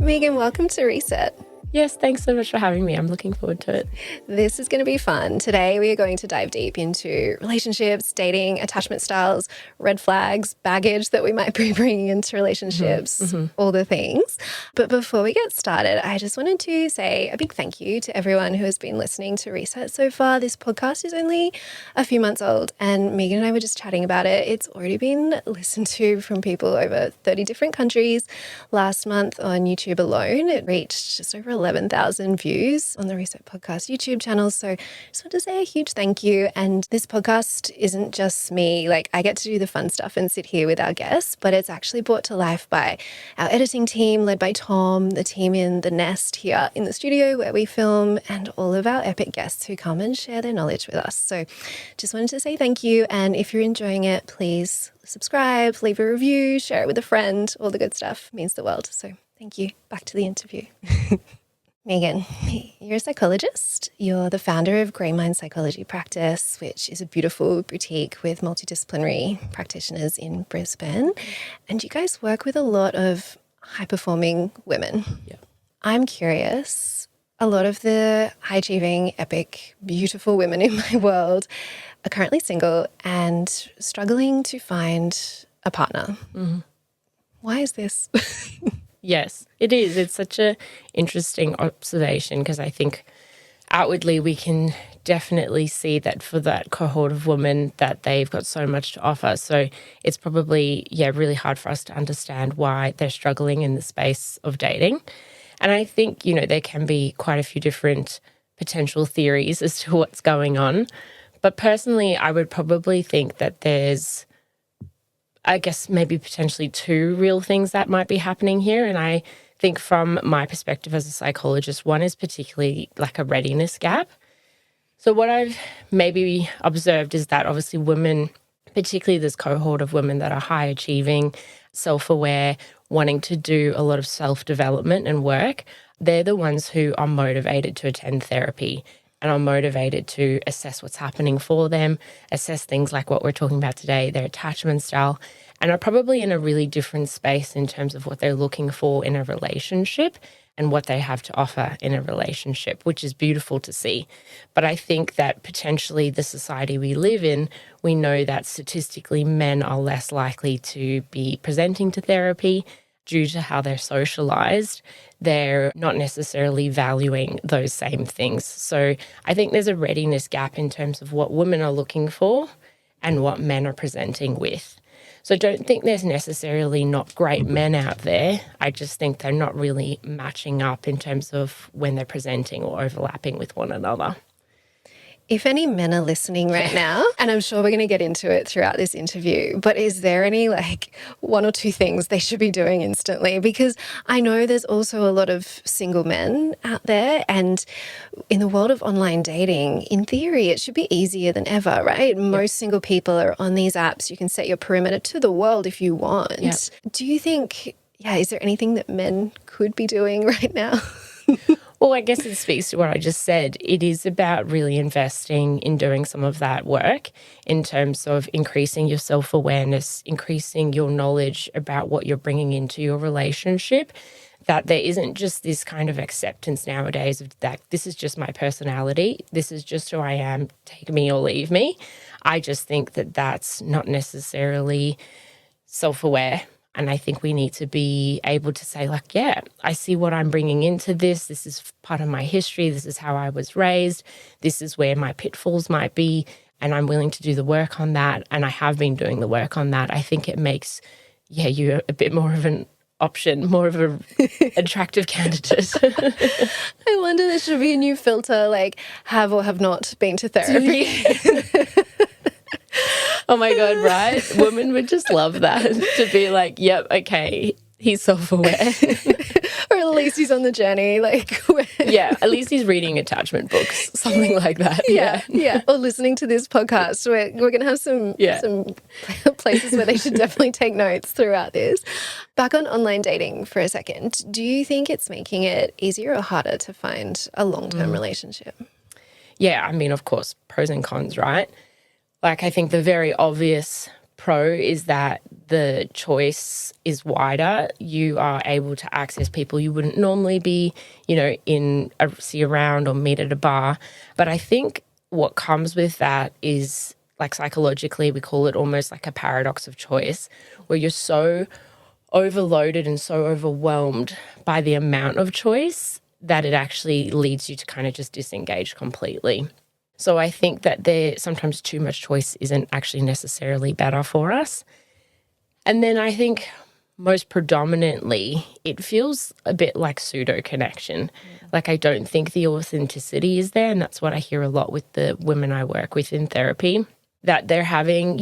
Meghan, welcome to Reset. Yes, thanks so much for having me. I'm looking forward to it. This is going to be fun. Today we are going to dive deep into relationships, dating, attachment styles, red flags, baggage that we might be bringing into relationships, all the things. But before we get started, I just wanted to say a big thank you to everyone who has been listening to Reset so far. This podcast is only a few months old and Meghan and I were just chatting about it. It's already been listened to from people over 30 different countries. Last month on YouTube alone, it reached just over 11,000 views on the Reset Podcast YouTube channel. So I just want to say a huge thank you. And this podcast isn't just me. Like, I get to do the fun stuff and sit here with our guests, but it's actually brought to life by our editing team led by Tom, the team in the Nest here in the studio where we film, and all of our epic guests who come and share their knowledge with us. So just wanted to say thank you. And if you're enjoying it, please subscribe, leave a review, share it with a friend. All the good stuff. It means the world. So thank you. Back to the interview. Meghan, you're a psychologist. You're the founder of GrayMind psychology practice, which is a beautiful boutique with multidisciplinary practitioners in Brisbane. And you guys work with a lot of high-performing women. Yeah. I'm curious, a lot of the high-achieving, epic, beautiful women in my world are currently single and struggling to find a partner. Why is this? Yes, it is. It's such an interesting observation because I think outwardly we can definitely see that for that cohort of women that they've got so much to offer. So it's probably, really hard for us to understand why they're struggling in the space of dating. And I think, there can be quite a few different potential theories as to what's going on. But personally, I would probably think that there's, I guess, maybe potentially two real things that might be happening here. And I think from my perspective as a psychologist, one is particularly like a readiness gap. So what I've maybe observed is that obviously women, particularly this cohort of women that are high achieving, self-aware, wanting to do a lot of self-development and work, they're the ones who are motivated to attend therapy and are motivated to assess what's happening for them, assess things like what we're talking about today, their attachment style, and are probably in a really different space in terms of what they're looking for in a relationship and what they have to offer in a relationship, which is beautiful to see. But I think that potentially the society we live in, we know that statistically men are less likely to be presenting to therapy due to how they're socialized. They're not necessarily valuing those same things. So I think there's a readiness gap in terms of what women are looking for and what men are presenting with. So I don't think there's necessarily not great men out there. I just think they're not really matching up in terms of when they're presenting or overlapping with one another. If any men are listening right now, and I'm sure we're going to get into it throughout this interview, but is there any one or two things they should be doing instantly? Because I know there's also a lot of single men out there, and in the world of online dating, in theory, it should be easier than ever, right? Most single people are on these apps. You can set your perimeter to the world if you want. Yep. Do you think, is there anything that men could be doing right now? Well, I guess it speaks to what I just said. It is about really investing in doing some of that work in terms of increasing your self-awareness, increasing your knowledge about what you're bringing into your relationship, that there isn't just this kind of acceptance nowadays of that this is just my personality, this is just who I am, take me or leave me. I just think that that's not necessarily self-aware. And I think we need to be able to say I see what I'm bringing into this. This is part of my history. This is how I was raised. This is where my pitfalls might be. And I'm willing to do the work on that. And I have been doing the work on that. I think it makes, you a bit more of an option, more of an attractive candidate. I wonder there should be a new filter, have or have not been to therapy. Oh my God, right? Women would just love that, to be like, yep, okay, he's self-aware. Or at least he's on the journey. Yeah, at least he's reading attachment books, something like that. Yeah. Or listening to this podcast. We're going to have some places where they should definitely take notes throughout this. Back on online dating for a second, do you think it's making it easier or harder to find a long-term relationship? Yeah, I mean, of course, pros and cons, right? I think the very obvious pro is that the choice is wider. You are able to access people you wouldn't normally be, see around or meet at a bar. But I think what comes with that is, like, psychologically, we call it almost like a paradox of choice, where you're so overloaded and so overwhelmed by the amount of choice that it actually leads you to kind of just disengage completely. So I think that sometimes too much choice isn't actually necessarily better for us. And then I think most predominantly, it feels a bit like pseudo connection. Like, I don't think the authenticity is there. And that's what I hear a lot with the women I work with in therapy, that they're having,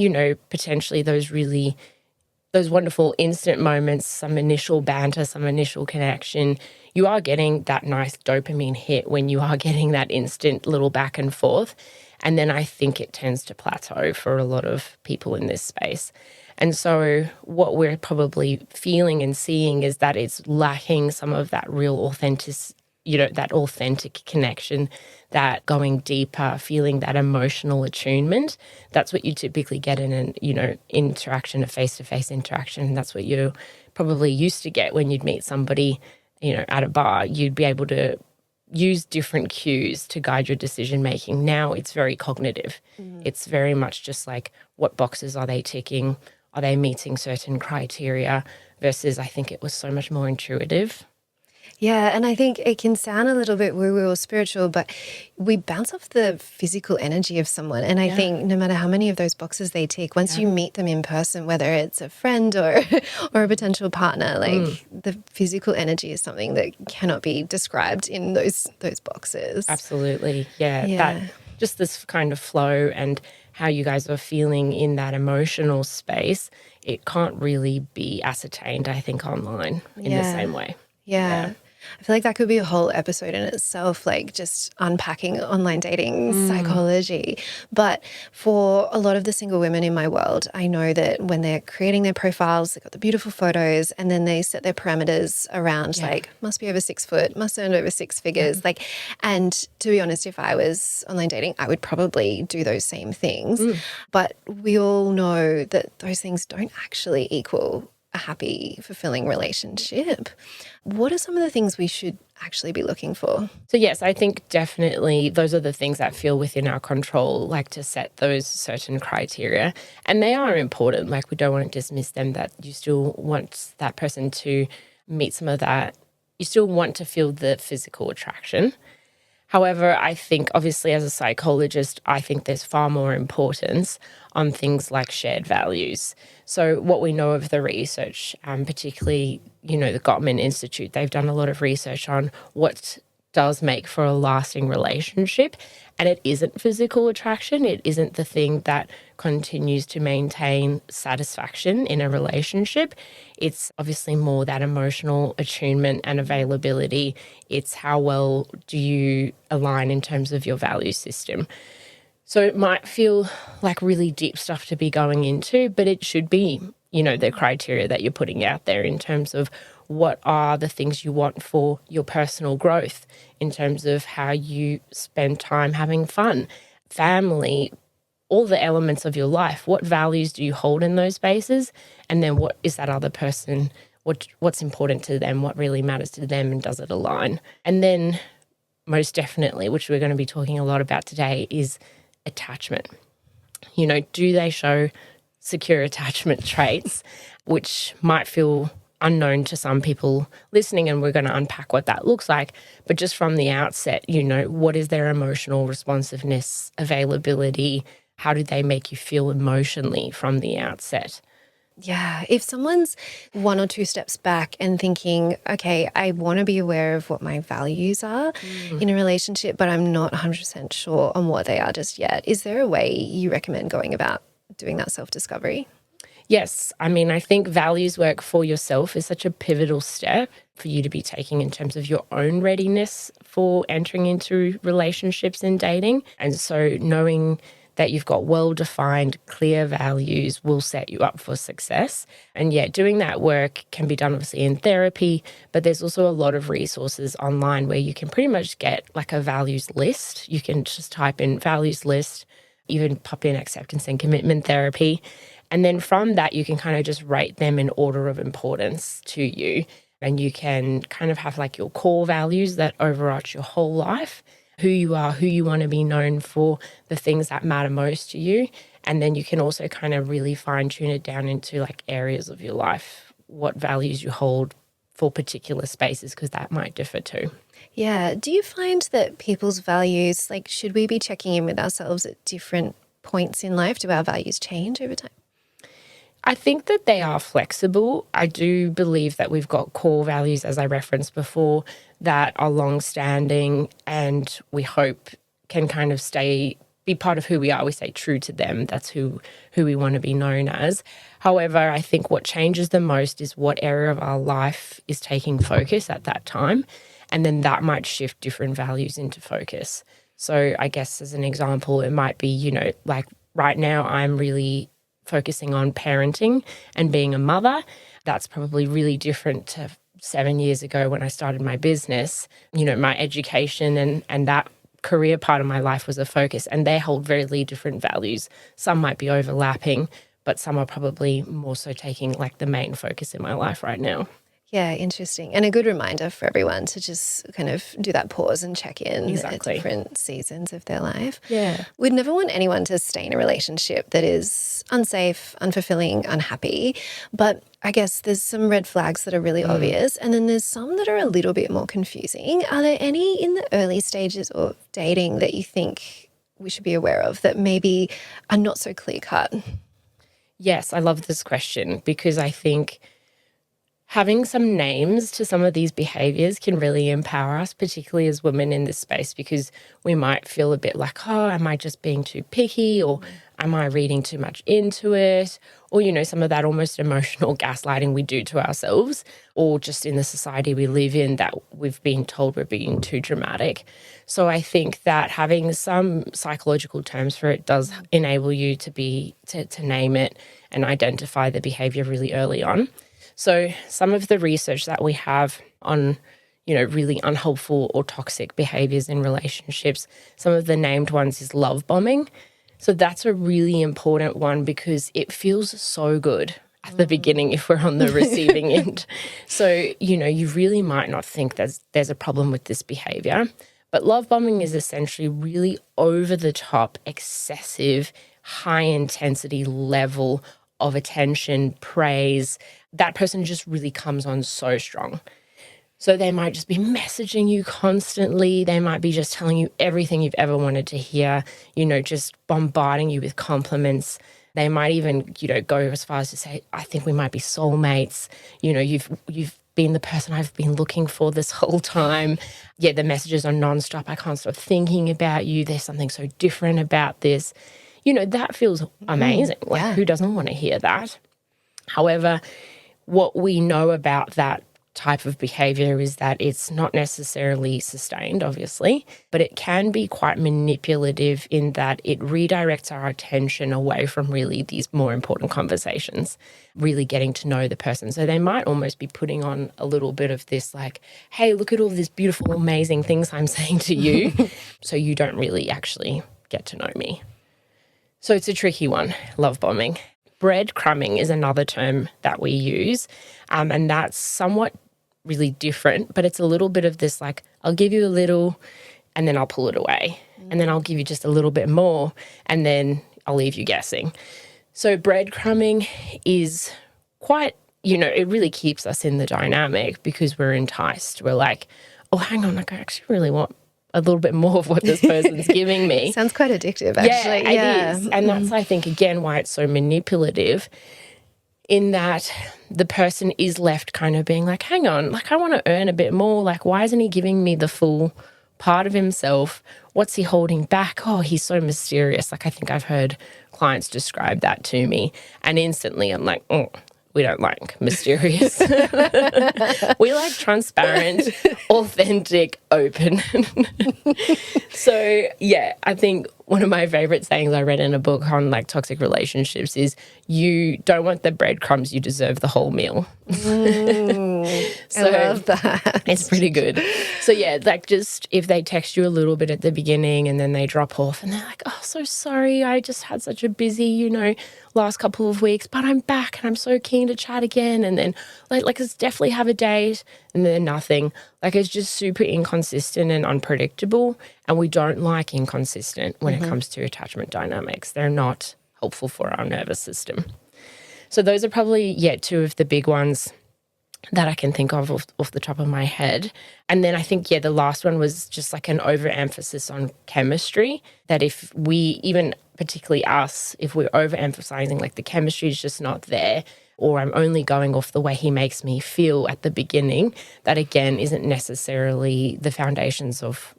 potentially those wonderful instant moments, some initial banter, some initial connection. You are getting that nice dopamine hit when you are getting that instant little back and forth. And then I think it tends to plateau for a lot of people in this space. And so what we're probably feeling and seeing is that it's lacking some of that real that authentic connection, that going deeper, feeling that emotional attunement. That's what you typically get in an, interaction, a face-to-face interaction. And that's what you're probably used to get when you'd meet somebody, at a bar. You'd be able to use different cues to guide your decision-making. Now it's very cognitive. It's very much just like, what boxes are they ticking? Are they meeting certain criteria? Versus, I think it was so much more intuitive. Yeah, and I think it can sound a little bit woo-woo or spiritual, but we bounce off the physical energy of someone. And I think no matter how many of those boxes they tick, once you meet them in person, whether it's a friend or a potential partner, like the physical energy is something that cannot be described in those boxes. Absolutely. Yeah. That just this kind of flow and how you guys are feeling in that emotional space, it can't really be ascertained, I think, online in the same way. Yeah. I feel like that could be a whole episode in itself, like just unpacking online dating psychology. But for a lot of the single women in my world, I know that when they're creating their profiles, they've got the beautiful photos and then they set their parameters around like, must be over 6 foot, must earn over 6 figures. Like, and to be honest, if I was online dating, I would probably do those same things. But we all know that those things don't actually equal a happy, fulfilling relationship. What are some of the things we should actually be looking for? So yes, I think definitely those are the things that feel within our control, like to set those certain criteria. And they are important. Like, we don't want to dismiss them, that you still want that person to meet some of that. You still want to feel the physical attraction. However, I think obviously as a psychologist, I think there's far more importance on things like shared values. So what we know of the research, particularly, the Gottman Institute, they've done a lot of research on what does make for a lasting relationship. And it isn't physical attraction. It isn't the thing that continues to maintain satisfaction in a relationship. It's obviously more that emotional attunement and availability. It's how well do you align in terms of your value system. So it might feel like really deep stuff to be going into, but it should be, the criteria that you're putting out there in terms of what are the things you want for your personal growth, in terms of how you spend time having fun, family, all the elements of your life. What values do you hold in those spaces? And then what is that other person, what's important to them, what really matters to them, and does it align? And then most definitely, which we're going to be talking a lot about today, is attachment. Do they show secure attachment traits, which might feel unknown to some people listening, and we're going to unpack what that looks like. But just from the outset, what is their emotional responsiveness, availability? How do they make you feel emotionally from the outset? Yeah, if someone's 1 or 2 steps back and thinking, okay, I want to be aware of what my values are in a relationship, but I'm not 100% sure on what they are just yet, is there a way you recommend going about doing that self-discovery? Yes. I mean, I think values work for yourself is such a pivotal step for you to be taking in terms of your own readiness for entering into relationships and dating. And so knowing that you've got well-defined, clear values will set you up for success. And doing that work can be done obviously in therapy, but there's also a lot of resources online where you can pretty much get like a values list. You can just type in values list, even pop in acceptance and commitment therapy. And then from that, you can kind of just rate them in order of importance to you. And you can kind of have like your core values that overarch your whole life, who you are, who you want to be known for, the things that matter most to you. And then you can also kind of really fine tune it down into like areas of your life, what values you hold for particular spaces, because that might differ too. Yeah. Do you find that people's values, like, should we be checking in with ourselves at different points in life? Do our values change over time? I think that they are flexible. I do believe that we've got core values, as I referenced before, that are long-standing and we hope can kind of be part of who we are. We stay true to them. That's who we want to be known as. However, I think what changes the most is what area of our life is taking focus at that time. And then that might shift different values into focus. So I guess as an example, it might be, like right now I'm really focusing on parenting and being a mother. That's probably really different to 7 years ago when I started my business. My education and that career part of my life was a focus, and they hold very different values. Some might be overlapping, but some are probably more so taking like the main focus in my life right now. Yeah, interesting. And a good reminder for everyone to just kind of do that pause and check in at different seasons of their life. Yeah. We'd never want anyone to stay in a relationship that is unsafe, unfulfilling, unhappy. But I guess there's some red flags that are really obvious, and then there's some that are a little bit more confusing. Are there any in the early stages of dating that you think we should be aware of that maybe are not so clear-cut? Yes, I love this question because I think having some names to some of these behaviors can really empower us, particularly as women in this space, because we might feel a bit like, oh, am I just being too picky, or am I reading too much into it? Or, some of that almost emotional gaslighting we do to ourselves, or just in the society we live in that we've been told we're being too dramatic. So I think that having some psychological terms for it does enable you to name it and identify the behavior really early on. So some of the research that we have on, really unhelpful or toxic behaviors in relationships, some of the named ones is love bombing. So that's a really important one because it feels so good at the beginning if we're on the receiving end. So, you really might not think there's a problem with this behavior. But love bombing is essentially really over the top, excessive, high intensity level of attention, praise. That person just really comes on so strong. So they might just be messaging you constantly. They might be just telling you everything you've ever wanted to hear, just bombarding you with compliments. They might even, go as far as to say, I think we might be soulmates. You've been the person I've been looking for this whole time. Yeah, the messages are nonstop. I can't stop thinking about you. There's something so different about this. That feels amazing. Like, who doesn't want to hear that? However, what we know about that type of behavior is that it's not necessarily sustained, obviously, but it can be quite manipulative in that it redirects our attention away from really these more important conversations, really getting to know the person. So they might almost be putting on a little bit of this like, hey, look at all these beautiful, amazing things I'm saying to you. So you don't really actually get to know me. So it's a tricky one, love bombing. Breadcrumbing is another term that we use, and that's somewhat really different, but it's a little bit of this like, I'll give you a little and then I'll pull it away, and then I'll give you just a little bit more and then I'll leave you guessing. So breadcrumbing is quite, it really keeps us in the dynamic because we're enticed. We're like, oh, hang on, like I actually really want a little bit more of what this person's giving me. Sounds quite addictive, actually. Yeah, it is. And that's, I think, again, why it's so manipulative, in that the person is left kind of being like, hang on, like I want to earn a bit more. Like, why isn't he giving me the full part of himself? What's he holding back? Oh, he's so mysterious. Like, I think I've heard clients describe that to me. And instantly I'm like, oh, we don't like mysterious. We like transparent, authentic, open. So, yeah, I think one of my favorite sayings I read in a book on like toxic relationships is you don't want the breadcrumbs, you deserve the whole meal. I love that. It's pretty good. So yeah, like just if they text you a little bit at the beginning and then they drop off and they're like, oh, so sorry, I just had such a busy, last couple of weeks, but I'm back and I'm so keen to chat again. And then like let's definitely have a date, and then nothing. Like it's just super inconsistent and unpredictable. And we don't like inconsistent when it comes to attachment dynamics. They're not helpful for our nervous system. So those are probably, two of the big ones that I can think of off the top of my head. And then I think, the last one was just like an overemphasis on chemistry, that if we, even particularly us, if we're overemphasizing like the chemistry is just not there, or I'm only going off the way he makes me feel at the beginning, that again isn't necessarily the foundations of,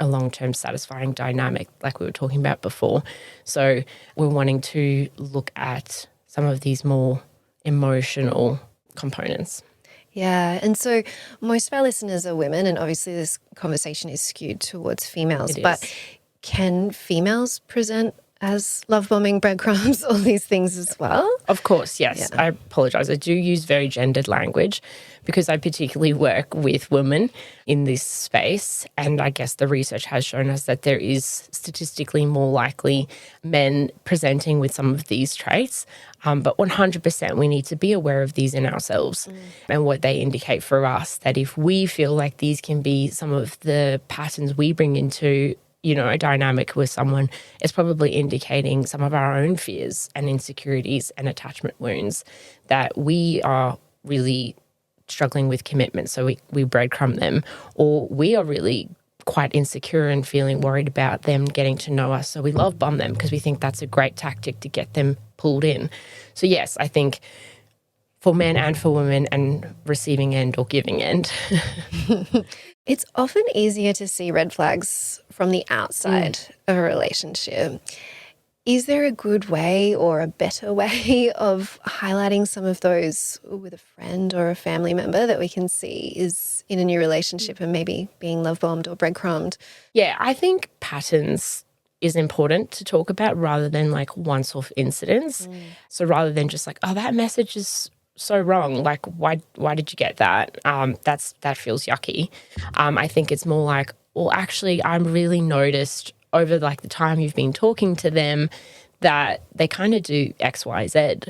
a long-term satisfying dynamic like we were talking about before. So we're wanting to look at some of these more emotional components. Yeah. And so most of our listeners are women, and obviously this conversation is skewed towards females, but can females present as love bombing, breadcrumbs, all these things as well? Of course, yes. Yeah. I apologise. I do use very gendered language because I particularly work with women in this space. And I guess the research has shown us that there is statistically more likely men presenting with some of these traits. But 100% we need to be aware of these in ourselves and what they indicate for us, that if we feel like these can be some of the patterns we bring into a dynamic with someone, is probably indicating some of our own fears and insecurities and attachment wounds, that we are really struggling with commitment. So we breadcrumb them, or we are really quite insecure and feeling worried about them getting to know us. So we love bomb them because we think that's a great tactic to get them pulled in. So yes, I think for men and for women, and receiving end or giving end. It's often easier to see red flags from the outside of a relationship. Is there a good way or a better way of highlighting some of those with a friend or a family member that we can see is in a new relationship and maybe being love bombed or breadcrumbed? Yeah, I think patterns is important to talk about rather than like once-off incidents. So rather than just like, oh, that message is so wrong, like why did you get that? That feels yucky. I think it's more like, well, actually, I'm really noticed over like the time you've been talking to them that they kind of do X, Y, Z.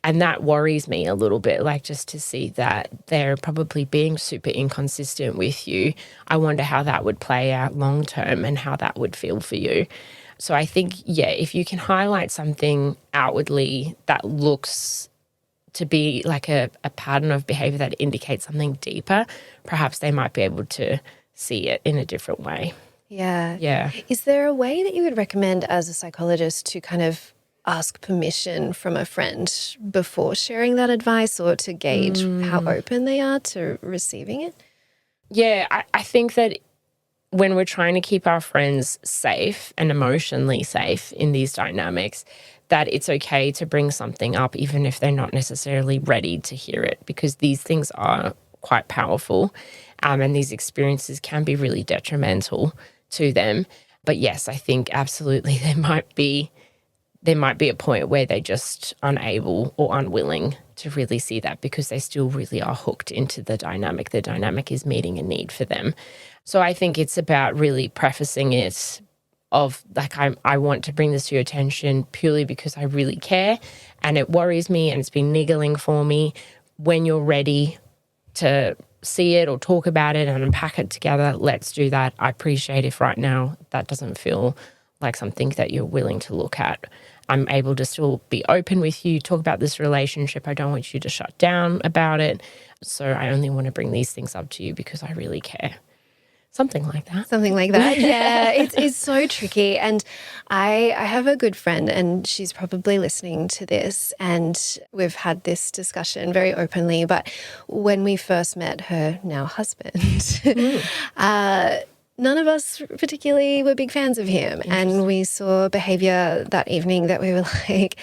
And that worries me a little bit, like just to see that they're probably being super inconsistent with you. I wonder how that would play out long term and how that would feel for you. So I think, if you can highlight something outwardly that looks to be like a pattern of behavior that indicates something deeper, perhaps they might be able to see it in a different way. Yeah. Is there a way that you would recommend as a psychologist to kind of ask permission from a friend before sharing that advice, or to gauge how open they are to receiving it? Yeah, I think that when we're trying to keep our friends safe and emotionally safe in these dynamics, that it's okay to bring something up even if they're not necessarily ready to hear it, because these things are quite powerful and these experiences can be really detrimental to them. But yes, I think absolutely there might be a point where they're just unable or unwilling to really see that, because they still really are hooked into the dynamic. The dynamic is meeting a need for them. So I think it's about really prefacing it of like, I want to bring this to your attention purely because I really care and it worries me and it's been niggling for me. When you're ready to see it or talk about it and unpack it together, let's do that. I appreciate if right now that doesn't feel like something that you're willing to look at. I'm able to still be open with you, talk about this relationship. I don't want you to shut down about it. So I only want to bring these things up to you because I really care. Something like that. Yeah, it's so tricky. And I have a good friend, and she's probably listening to this, and we've had this discussion very openly. But when we first met her now husband, none of us particularly were big fans of him. And we saw behavior that evening that we were like,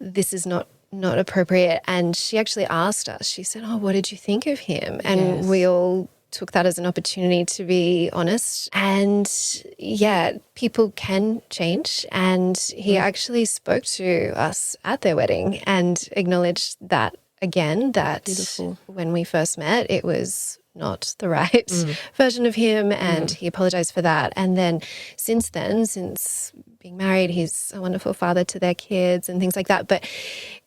this is not appropriate. And she actually asked us, she said, oh, what did you think of him? And we all took that as an opportunity to be honest. And yeah, people can change. And he actually spoke to us at their wedding and acknowledged that again, that Beautiful. when we first met, it was not the right version of him, and he apologized for that. And then since being married, he's a wonderful father to their kids and things like that. But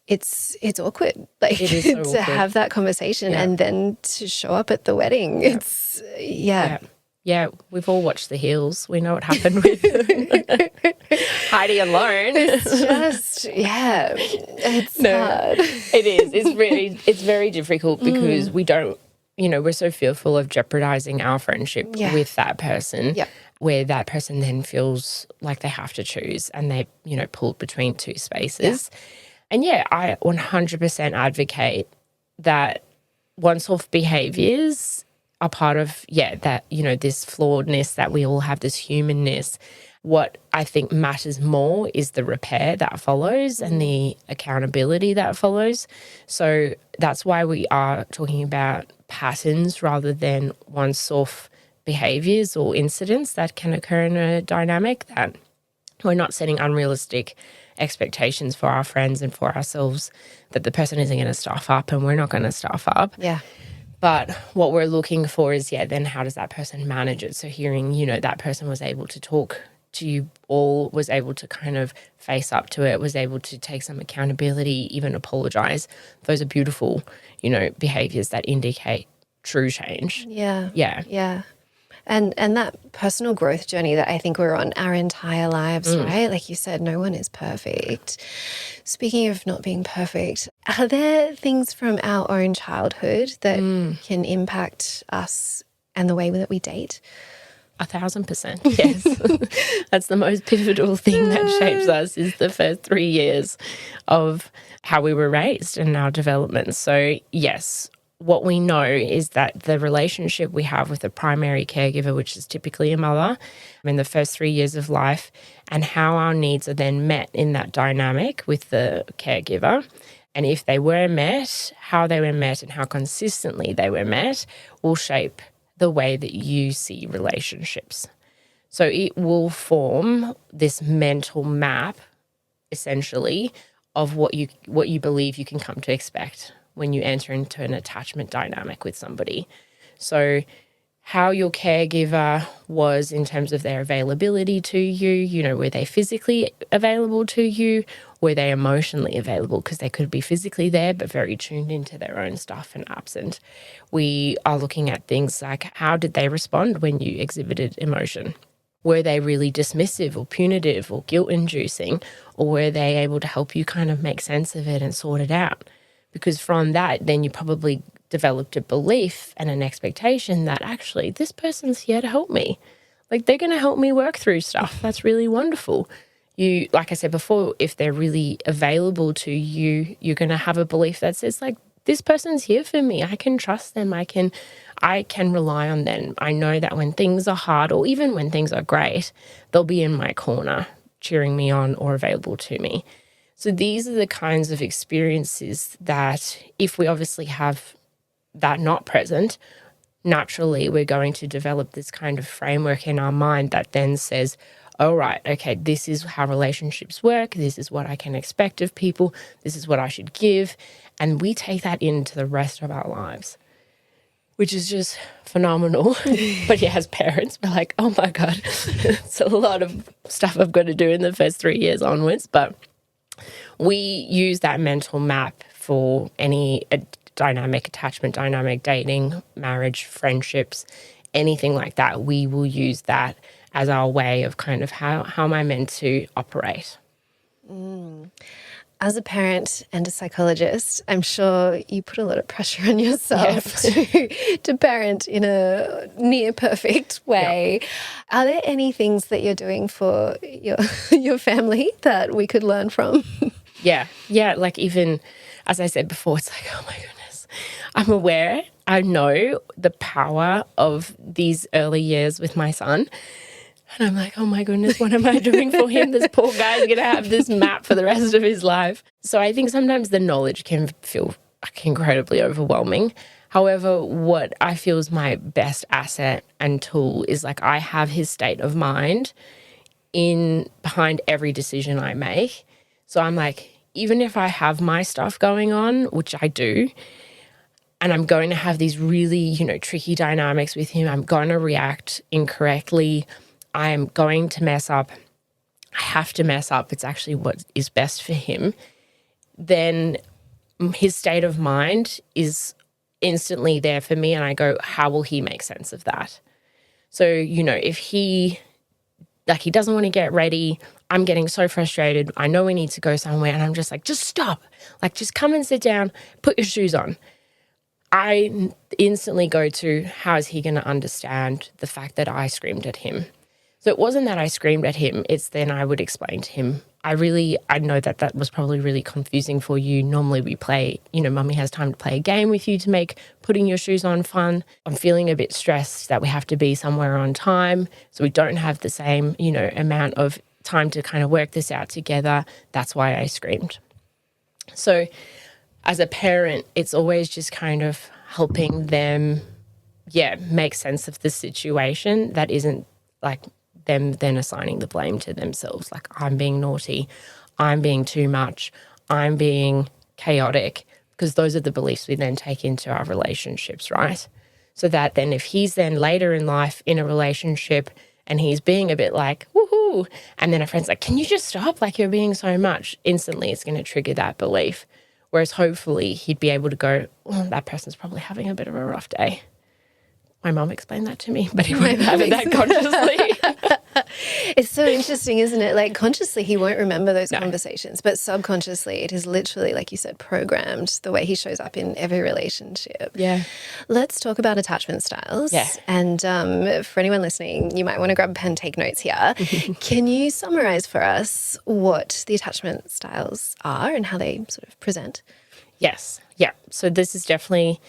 it's awkward, like It is so to awkward. have that conversation and then to show up at the wedding. It's Yeah, we've all watched The Hills. We know what happened with Heidi and Lauren. It's just it's hard. It is. It's very difficult because we don't, we're so fearful of jeopardizing our friendship with that person. Yeah. Where that person then feels like they have to choose and they, pulled between two spaces. Yeah. And I 100% advocate that once-off behaviors are part of, that, this flawedness that we all have, this humanness. What I think matters more is the repair that follows and the accountability that follows. So that's why we are talking about patterns rather than once-off behaviors or incidents that can occur in a dynamic, that we're not setting unrealistic expectations for our friends and for ourselves that the person isn't going to stuff up and we're not going to stuff up. Yeah. But what we're looking for is, then how does that person manage it? So hearing, that person was able to talk to you all, was able to kind of face up to it, was able to take some accountability, even apologize. Those are beautiful, behaviors that indicate true change. Yeah. Yeah. Yeah. And that personal growth journey that I think we're on our entire lives, right? Like you said, no one is perfect. Speaking of not being perfect, are there things from our own childhood that can impact us and the way that we date? 1,000%, yes. That's the most pivotal thing that shapes us, is the first 3 years of how we were raised and our development. So yes, what we know is that the relationship we have with a primary caregiver, which is typically a mother, in the first 3 years of life, and how our needs are then met in that dynamic with the caregiver. And if they were met, how they were met and how consistently they were met will shape the way that you see relationships. So it will form this mental map, essentially, of what you believe you can come to expect when you enter into an attachment dynamic with somebody. So how your caregiver was in terms of their availability to you, were they physically available to you? Were they emotionally available? Because they could be physically there but very tuned into their own stuff and absent. We are looking at things like, how did they respond when you exhibited emotion? Were they really dismissive or punitive or guilt-inducing? Or were they able to help you kind of make sense of it and sort it out? Because from that, then you probably developed a belief and an expectation that actually this person's here to help me. Like, they're going to help me work through stuff. That's really wonderful. You, like I said before, if they're really available to you, you're going to have a belief that says, like, this person's here for me. I can trust them. I can rely on them. I know that when things are hard, or even when things are great, they'll be in my corner, cheering me on or available to me. So these are the kinds of experiences that, if we obviously have that not present, naturally we're going to develop this kind of framework in our mind that then says, oh, right, okay, this is how relationships work. This is what I can expect of people. This is what I should give. And we take that into the rest of our lives, which is just phenomenal. But as parents, we're like, oh my God, it's a lot of stuff I've got to do in the first 3 years onwards. But we use that mental map for any dynamic, attachment dynamic, dating, marriage, friendships, anything like that. We will use that as our way of kind of how am I meant to operate. As a parent and a psychologist, I'm sure you put a lot of pressure on yourself to parent in a near perfect way. Yep. Are there any things that you're doing for your family that we could learn from? Yeah. Like, even as I said before, it's like, oh my goodness, I'm aware. I know the power of these early years with my son. And I'm like, oh my goodness, what am I doing for him? This poor guy's going to have this map for the rest of his life. So I think sometimes the knowledge can feel incredibly overwhelming. However, what I feel is my best asset and tool is like I have his state of mind in behind every decision I make. So I'm like, even if I have my stuff going on, which I do, and I'm going to have these really, tricky dynamics with him, I'm going to react incorrectly, I'm going to mess up, I have to mess up, it's actually what is best for him, then his state of mind is instantly there for me, and I go, how will he make sense of that? So, if he doesn't want to get ready, I'm getting so frustrated, I know we need to go somewhere, and I'm just like, just stop, just come and sit down, put your shoes on. I instantly go to, how is he going to understand the fact that I screamed at him? So it wasn't that I screamed at him, it's then I would explain to him, I know that was probably really confusing for you. Normally we play, mummy has time to play a game with you to make putting your shoes on fun. I'm feeling a bit stressed that we have to be somewhere on time, so we don't have the same, amount of time to kind of work this out together. That's why I screamed. So as a parent, it's always just kind of helping them, make sense of the situation that isn't like them then assigning the blame to themselves. Like, I'm being naughty, I'm being too much, I'm being chaotic, because those are the beliefs we then take into our relationships, right? So that then if he's then later in life in a relationship and he's being a bit like, woohoo, and then a friend's like, can you just stop? Like, you're being so much. Instantly, it's going to trigger that belief. Whereas hopefully he'd be able to go, oh, that person's probably having a bit of a rough day. My mum explained that to me, but he won't have it that consciously. It's so interesting, isn't it? Like, consciously he won't remember those conversations, but subconsciously it is literally, like you said, programmed the way he shows up in every relationship. Yeah. Let's talk about attachment styles. Yeah. And for anyone listening, you might want to grab a pen, take notes here. Can you summarize for us what the attachment styles are and how they sort of present? Yes. Yeah. So this is definitely,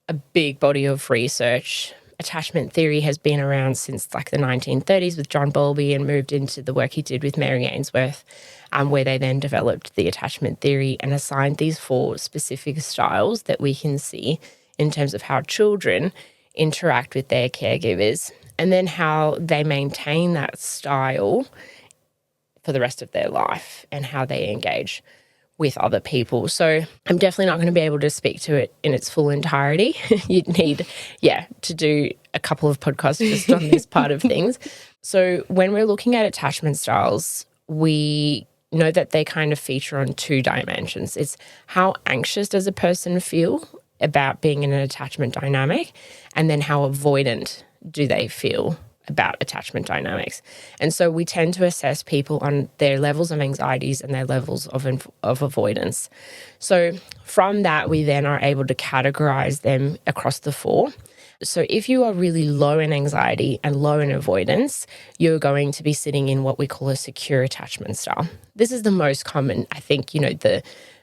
a big body of research. Attachment theory has been around since like the 1930s with John Bowlby, and moved into the work he did with Mary Ainsworth, where they then developed the attachment theory and assigned these 4 specific styles that we can see in terms of how children interact with their caregivers, and then how they maintain that style for the rest of their life and how they engage with other people. So I'm definitely not going to be able to speak to it in its full entirety. You'd need, to do a couple of podcasts just on this part of things. So when we're looking at attachment styles, we know that they kind of feature on 2 dimensions. It's how anxious does a person feel about being in an attachment dynamic, and then how avoidant do they feel about attachment dynamics. And so we tend to assess people on their levels of anxieties and their levels of avoidance. So from that, we then are able to categorize them across the 4. So if you are really low in anxiety and low in avoidance, you're going to be sitting in what we call a secure attachment style. This is the most common. I think, the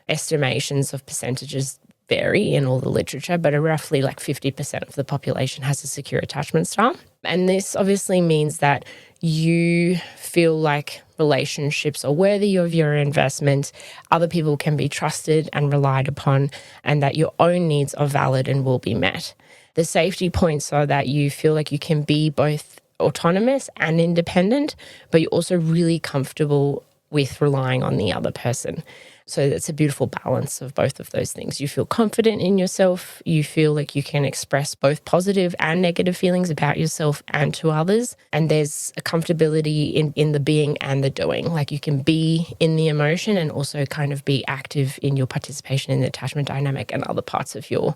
estimations of percentages vary in all the literature, but roughly like 50% of the population has a secure attachment style. And this obviously means that you feel like relationships are worthy of your investment, other people can be trusted and relied upon, and that your own needs are valid and will be met. The safety points are that you feel like you can be both autonomous and independent, but you're also really comfortable with relying on the other person. So it's a beautiful balance of both of those things. You feel confident in yourself. You feel like you can express both positive and negative feelings about yourself and to others. And there's a comfortability in the being and the doing. Like, you can be in the emotion and also kind of be active in your participation in the attachment dynamic and other parts of your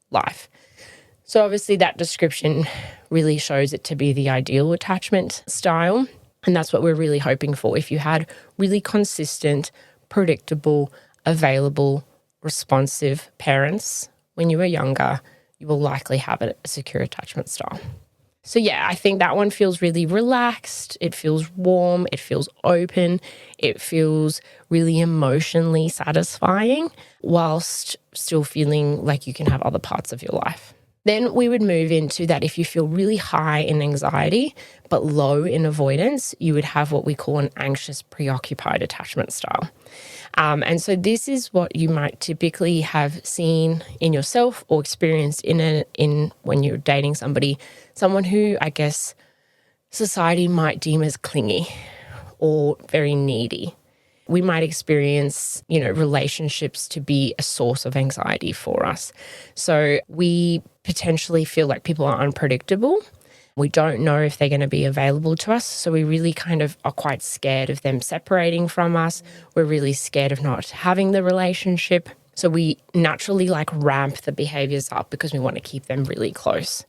life. So obviously that description really shows it to be the ideal attachment style. And that's what we're really hoping for. If you had really consistent, predictable, available, responsive parents when you were younger, you will likely have a secure attachment style. So I think that one feels really relaxed. It feels warm. It feels open. It feels really emotionally satisfying whilst still feeling like you can have other parts of your life. Then we would move into that if you feel really high in anxiety but low in avoidance, you would have what we call an anxious preoccupied attachment style. And so this is what you might typically have seen in yourself or experienced in when you're dating somebody, someone who I guess society might deem as clingy or very needy. We might experience, relationships to be a source of anxiety for us. So we potentially feel like people are unpredictable. We don't know if they're going to be available to us. So we really kind of are quite scared of them separating from us. We're really scared of not having the relationship. So we naturally ramp the behaviors up because we want to keep them really close.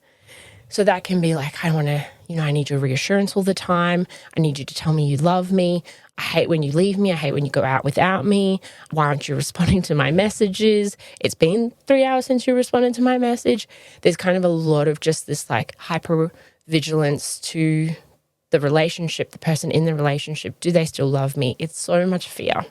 So that can be like, I want to, I need your reassurance all the time. I need you to tell me you love me. I hate when you leave me. I hate when you go out without me. Why aren't you responding to my messages? It's been 3 hours since you responded to my message. There's kind of a lot of just this hyper vigilance to the relationship, the person in the relationship. Do they still love me? It's so much fear,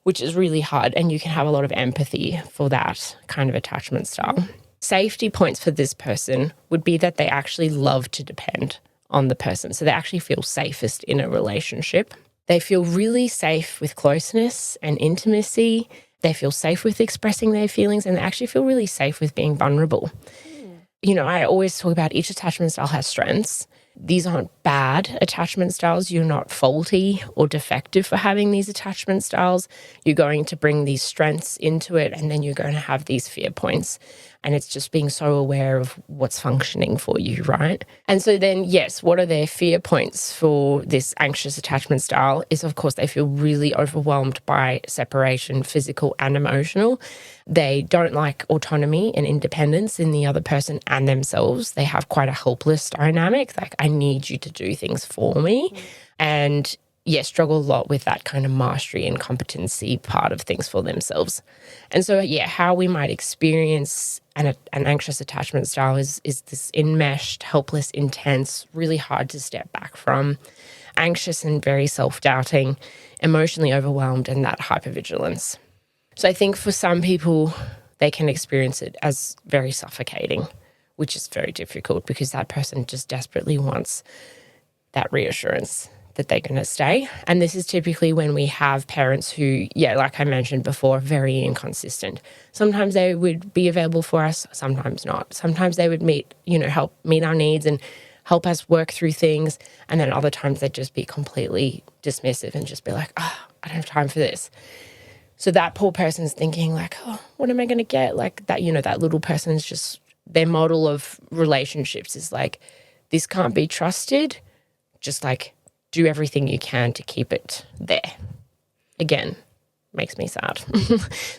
which is really hard. And you can have a lot of empathy for that kind of attachment style. Safety points for this person would be that they actually love to depend on the person. So they actually feel safest in a relationship. They feel really safe with closeness and intimacy. They feel safe with expressing their feelings, and they actually feel really safe with being vulnerable. I always talk about each attachment style has strengths. These aren't bad attachment styles. You're not faulty or defective for having these attachment styles. You're going to bring these strengths into it, and then you're going to have these fear points. And it's just being so aware of what's functioning for you, right? And so then, yes, what are their fear points for this anxious attachment style is, of course, they feel really overwhelmed by separation, physical and emotional. They don't like autonomy and independence in the other person and themselves. They have quite a helpless dynamic, I need you to do things for me. And struggle a lot with that kind of mastery and competency part of things for themselves. And so, how we might experience an anxious attachment style is this enmeshed, helpless, intense, really hard to step back from, anxious and very self-doubting, emotionally overwhelmed, and that hypervigilance. So I think for some people, they can experience it as very suffocating, which is very difficult because that person just desperately wants that reassurance that they're going to stay. And this is typically when we have parents who, like I mentioned before, very inconsistent. Sometimes they would be available for us, sometimes not. Sometimes they would help meet our needs and help us work through things. And then other times they'd just be completely dismissive and just be like, I don't have time for this. So that poor person's thinking what am I going to get? That little person's just, their model of relationships is this can't be trusted. Just do everything you can to keep it there. Again, makes me sad.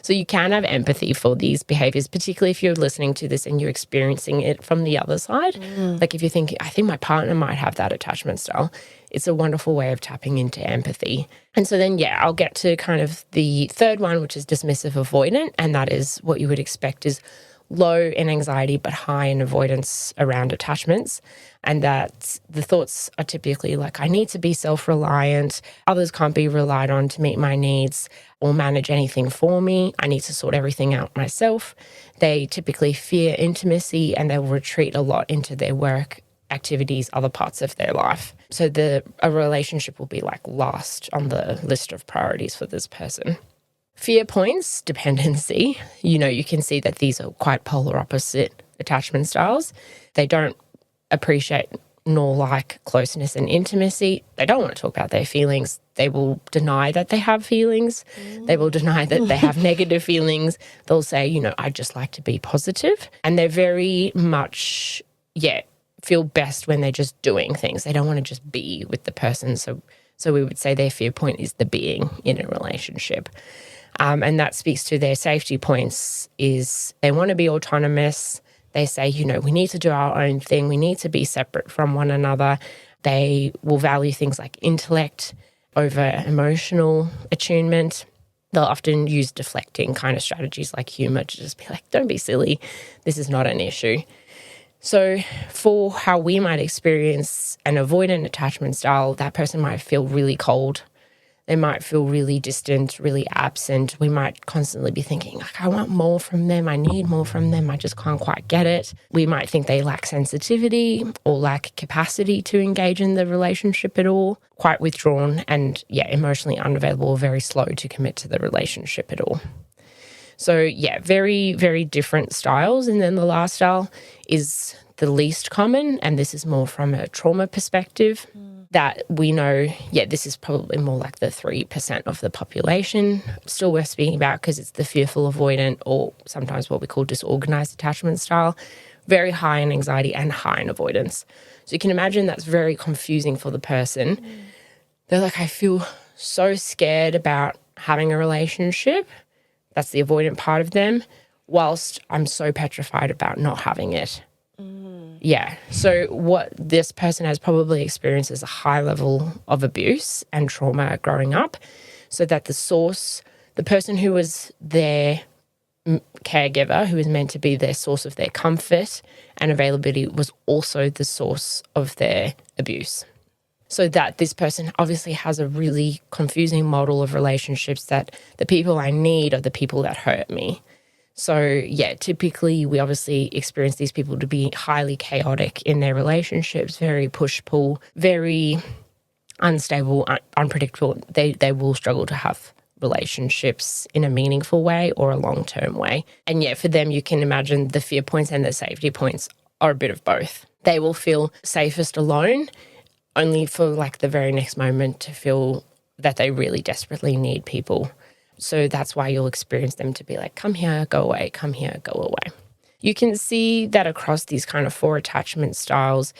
So you can have empathy for these behaviors, particularly if you're listening to this and you're experiencing it from the other side. If you're thinking, I think my partner might have that attachment style, it's a wonderful way of tapping into empathy. And so then, I'll get to kind of the third one, which is dismissive avoidant. And that is what you would expect is low in anxiety but high in avoidance around attachments. And that the thoughts are typically I need to be self-reliant, others can't be relied on to meet my needs or manage anything for me, I need to sort everything out myself. They typically fear intimacy and they will retreat a lot into their work, activities, other parts of their life. So a relationship will be last on the list of priorities for this person. Fear points, dependency. You can see that these are quite polar opposite attachment styles. They don't appreciate nor like closeness and intimacy. They don't want to talk about their feelings. They will deny that they have feelings. They will deny that they have negative feelings. They'll say, I just like to be positive. And they're very much, feel best when they're just doing things. They don't want to just be with the person. So we would say their fear point is the being in a relationship. And that speaks to their safety points is they want to be autonomous. They say, we need to do our own thing. We need to be separate from one another. They will value things like intellect over emotional attunement. They'll often use deflecting kind of strategies like humor to just be like, don't be silly. This is not an issue. So for how we might experience an avoidant attachment style, that person might feel really cold. They might feel really distant, really absent. We might constantly be thinking, like, I want more from them. I need more from them. I just can't quite get it. We might think they lack sensitivity or lack capacity to engage in the relationship at all. Quite withdrawn and, emotionally unavailable or very slow to commit to the relationship at all. So, very, very different styles. And then the last style is the least common, and this is more from a trauma perspective. That we know, this is probably more like the 3% of the population. Still worth speaking about because it's the fearful avoidant, or sometimes what we call disorganized attachment style. Very high in anxiety and high in avoidance. So you can imagine that's very confusing for the person. They're like, I feel so scared about having a relationship. That's the avoidant part of them, whilst I'm so petrified about not having it. Yeah. So what this person has probably experienced is a high level of abuse and trauma growing up, so that the person who was their caregiver, who was meant to be their source of their comfort and availability, was also the source of their abuse. So that this person obviously has a really confusing model of relationships, that the people I need are the people that hurt me. So, typically we obviously experience these people to be highly chaotic in their relationships, very push-pull, very unstable, unpredictable. They will struggle to have relationships in a meaningful way or a long-term way. And for them, you can imagine the fear points and the safety points are a bit of both. They will feel safest alone, only for like the very next moment to feel that they really desperately need people. So that's why you'll experience them to be like, come here, go away, come here, go away. You can see that across these kind of 4 attachment styles,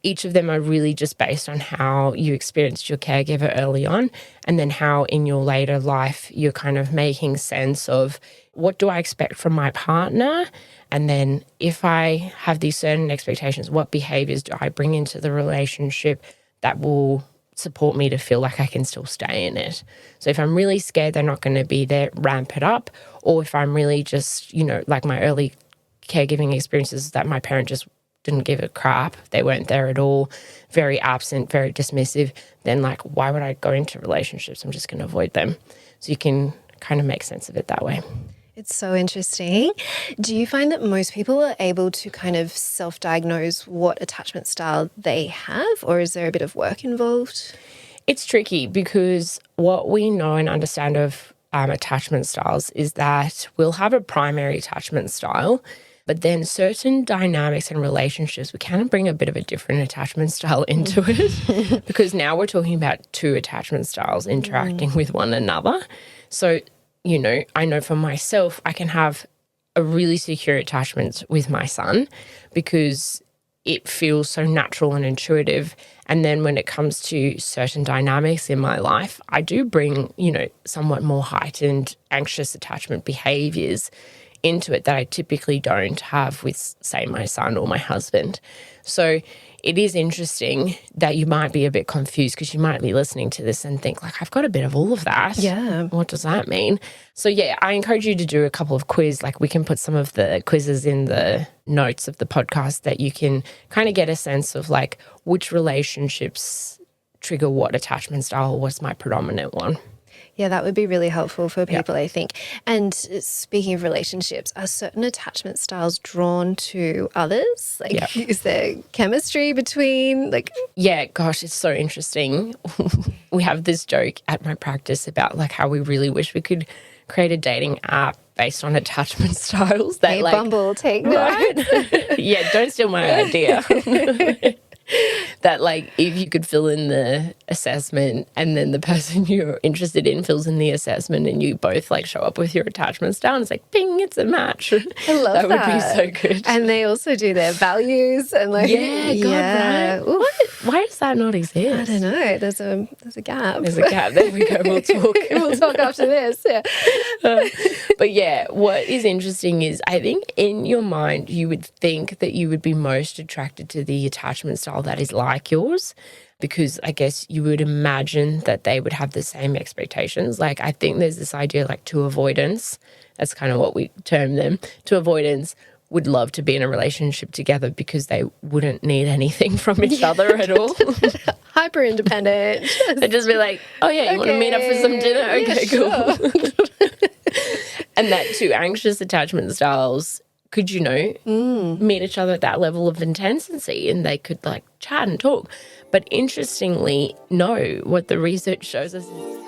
each of them are really just based on how you experienced your caregiver early on, and then how in your later life you're kind of making sense of, what do I expect from my partner? And then if I have these certain expectations, what behaviors do I bring into the relationship that will support me to feel like I can still stay in it? So if I'm really scared they're not going to be there, ramp it up. Or if I'm really just, like my early caregiving experiences, that my parent just didn't give a crap, they weren't there at all, very absent, very dismissive, then like, why would I go into relationships? I'm just going to avoid them. So you can kind of make sense of it that way. It's so interesting. Do you find that most people are able to kind of self-diagnose what attachment style they have, or is there a bit of work involved? It's tricky because what we know and understand of attachment styles is that we'll have a primary attachment style, but then certain dynamics and relationships, we kind of bring a bit of a different attachment style into it because now we're talking about 2 attachment styles interacting with one another. So I know for myself, I can have a really secure attachment with my son because it feels so natural and intuitive. And then when it comes to certain dynamics in my life, I do bring, somewhat more heightened anxious attachment behaviors into it that I typically don't have with, say, my son or my husband. So it is interesting that you might be a bit confused because you might be listening to this and think like, I've got a bit of all of that. Yeah. What does that mean? So I encourage you to do a couple of quizzes. Like we can put some of the quizzes in the notes of the podcast that you can kind of get a sense of like which relationships trigger what attachment style, what's my predominant one. Yeah, that would be really helpful for people, I think. And speaking of relationships, are certain attachment styles drawn to others? Like, is there chemistry between, like... Yeah, gosh, it's so interesting. We have this joke at my practice about, like, how we really wish we could create a dating app based on attachment styles. That, hey, like, Bumble, take note. Yeah, don't steal my idea. That, like, if you could fill in the assessment and then the person you're interested in fills in the assessment and you both, like, show up with your attachment style and it's like, bing, it's a match. I love that. That would be so good. And they also do their values and, like... Yeah, God, right? Why does that not exist? I don't know. There's a gap. There's a gap. There we go. We'll talk. We'll talk after this, yeah. But, yeah, what is interesting is I think in your mind you would think that you would be most attracted to the attachment style that is like yours, because I guess you would imagine that they would have the same expectations. Like I think there's this idea like to avoidance, that's kind of what we term them, to avoidance would love to be in a relationship together because they wouldn't need anything from each other at all. hyper independent. They'd just be like, oh yeah, you want to meet up for some dinner? Okay, cool. And that too, anxious attachment styles could, meet each other at that level of intensity and they could like chat and talk. But interestingly, no, what the research shows us is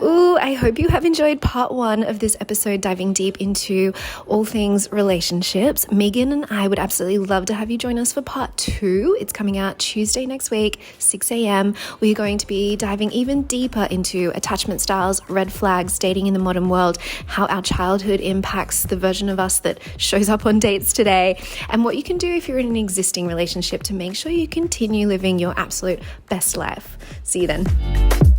Ooh, I hope you have enjoyed part 1 of this episode, diving deep into all things relationships. Megan and I would absolutely love to have you join us for part 2. It's coming out Tuesday next week, 6 a.m. We're going to be diving even deeper into attachment styles, red flags, dating in the modern world, how our childhood impacts the version of us that shows up on dates today, and what you can do if you're in an existing relationship to make sure you continue living your absolute best life. See you then.